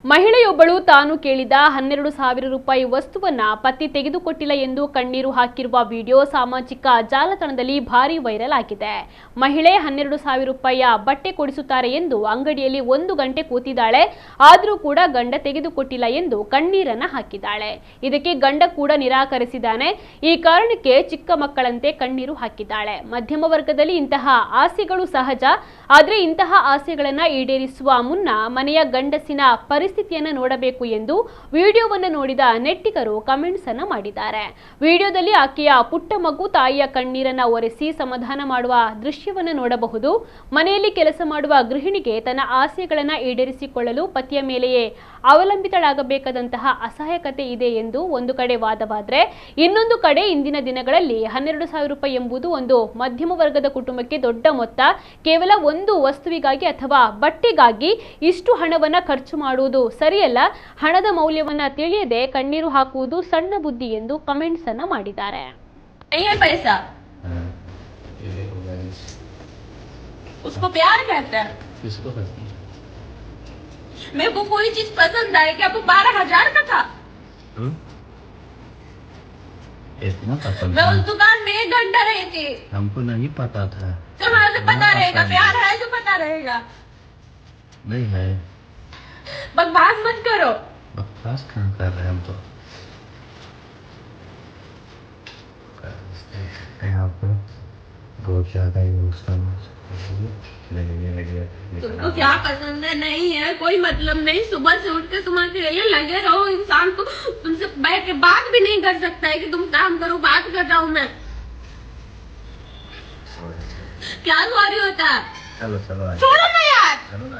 ಮಹಿಳೆಯೊಬ್ಬಳು ತಾನು ಕೇಳಿದ 12,000 ರೂಪಾಯಿ ವಸ್ತುವನ್ನ ಪತಿ ತೆಗೆದುಕೊಟ್ಟಿಲ್ಲ ಎಂದು ಕಣ್ಣೀರು ಹಾಕಿರುವ ವಿಡಿಯೋ ಸಾಮಾಜಿಕ ಜಾಲತಾಣದಲ್ಲಿ ಭಾರಿ ವೈರಲ್ ಆಗಿದೆ. ಮಹಿಳೆ 12,000 ರೂಪಾಯಿಯ ಬಟ್ಟೆ ಕೊಡಿಸುತ್ತಾರೆ ಎಂದು ಅಂಗಡಿಯಲ್ಲಿ 1 ಗಂಟೆ ಕೂತಿದ್ದಾಳೆ. ಆದರೂ ಕೂಡ ಗಂಡ ತೆಗೆದುಕೊಟ್ಟಿಲ್ಲ ಎಂದು ಕಣ್ಣೀರನ್ನ ಹಾಕಿದ್ದಾಳೆ. ಇದಕ್ಕೆ ಗಂಡ ಕೂಡ ನಿರಾಕರಿಸಿದ್ದಾನೆ. ಈ ಕಾರಣಕ್ಕೆ ಚಿಕ್ಕ ಮಕ್ಕಳಂತೆ ಕಣ್ಣೀರು ಹಾಕಿದ್ದಾಳೆ. ಮಧ್ಯಮ ವರ್ಗದಲ್ಲಿ ಇಂತಹ ಆಸೆಗಳು ಸಹಜ. ಆದರೆ ಇಂತಹ ಆಸೆಗಳನ್ನ ಈಡೇರಿಸುವ ಮುನ್ನ ಮನೆಯ ಗಂಡಸಿನ ಪರಿಸ್ಥಿತಿಯನ್ನು ನೋಡಬೇಕು ಎಂದು ವಿಡಿಯೋವನ್ನು ನೋಡಿದ ನೆಟ್ಟಿಗರು ಕಮೆಂಟ್ಸ್ ಅನ್ನು ಮಾಡಿದ್ದಾರೆ. ವಿಡಿಯೋದಲ್ಲಿ ಆಕೆಯ ಪುಟ್ಟ ಮಗು ತಾಯಿಯ ಕಣ್ಣೀರನ್ನ ಒರೆಸಿ ಸಮಾಧಾನ ಮಾಡುವ ದೃಶ್ಯವನ್ನು ನೋಡಬಹುದು. ಮನೆಯಲ್ಲಿ ಕೆಲಸ ಮಾಡುವ ಗೃಹಿಣಿಗೆ ತನ್ನ ಆಸೆಗಳನ್ನ ಈಡೇರಿಸಿಕೊಳ್ಳಲು ಪತಿಯ ಮೇಲೆಯೇ ಅವಲಂಬಿತಳಾಗಬೇಕಾದಂತಹ ಅಸಹಾಯಕತೆ ಇದೆ ಎಂದು ಒಂದು ಕಡೆ ವಾದವಾದರೆ, ಇನ್ನೊಂದು ಕಡೆ ಇಂದಿನ ದಿನಗಳಲ್ಲಿ 12,000 ರೂಪಾಯಿ ಎಂಬುದು ಒಂದು ಮಧ್ಯಮ ವರ್ಗದ ಕುಟುಂಬಕ್ಕೆ ದೊಡ್ಡ ಮೊತ್ತ. ಕೇವಲ ಒಂದು ವಸ್ತುವಿಗಾಗಿ ಅಥವಾ ಬಟ್ಟೆಗಾಗಿ ಇಷ್ಟು ಹಣವನ್ನ ಖರ್ಚು ಮಾಡುವುದು ಸರಿಯಲ್ಲ. ಹಣದ ಮೌಲ್ಯವನ್ನ ತಿಳಿಯದೆ ಕಣ್ಣೀರು ಹಾಕುವುದು ಸಣ್ಣ ಬುದ್ಧಿ ಎಂದು ಕಮೆಂಟ್ಸ್ ಅನ್ನ ಮಾಡಿದ್ದಾರೆ. उसको प्यार कहते हैं। किसको कहते हैं? मेरे को कोई चीज पसंद आई, क्या वो 12,000 का था? इतना पसंद मैं उस दुकान में 1 घंटा रही थी। हमको नहीं पता था। तुम्हारे से पता रहेगा, प्यार है तो पता रहेगा। नहीं है। बकवास मत करो। बकवास कहाँ कर रहे हैं हम तो। यहाँ पे बहुत ज्यादा तुमको क्या पसंद है नहीं है कोई मतलब नहीं। सुबह से उठ के तुम्हारे लिए लगे रहो। इंसान को तुमसे बैठ के बात भी नहीं कर सकता है कि तुम काम करो, बात कर रहा हूँ मैं। क्या सॉरी होता है? चलो चलो छोड़ो ना यार। चलो ना।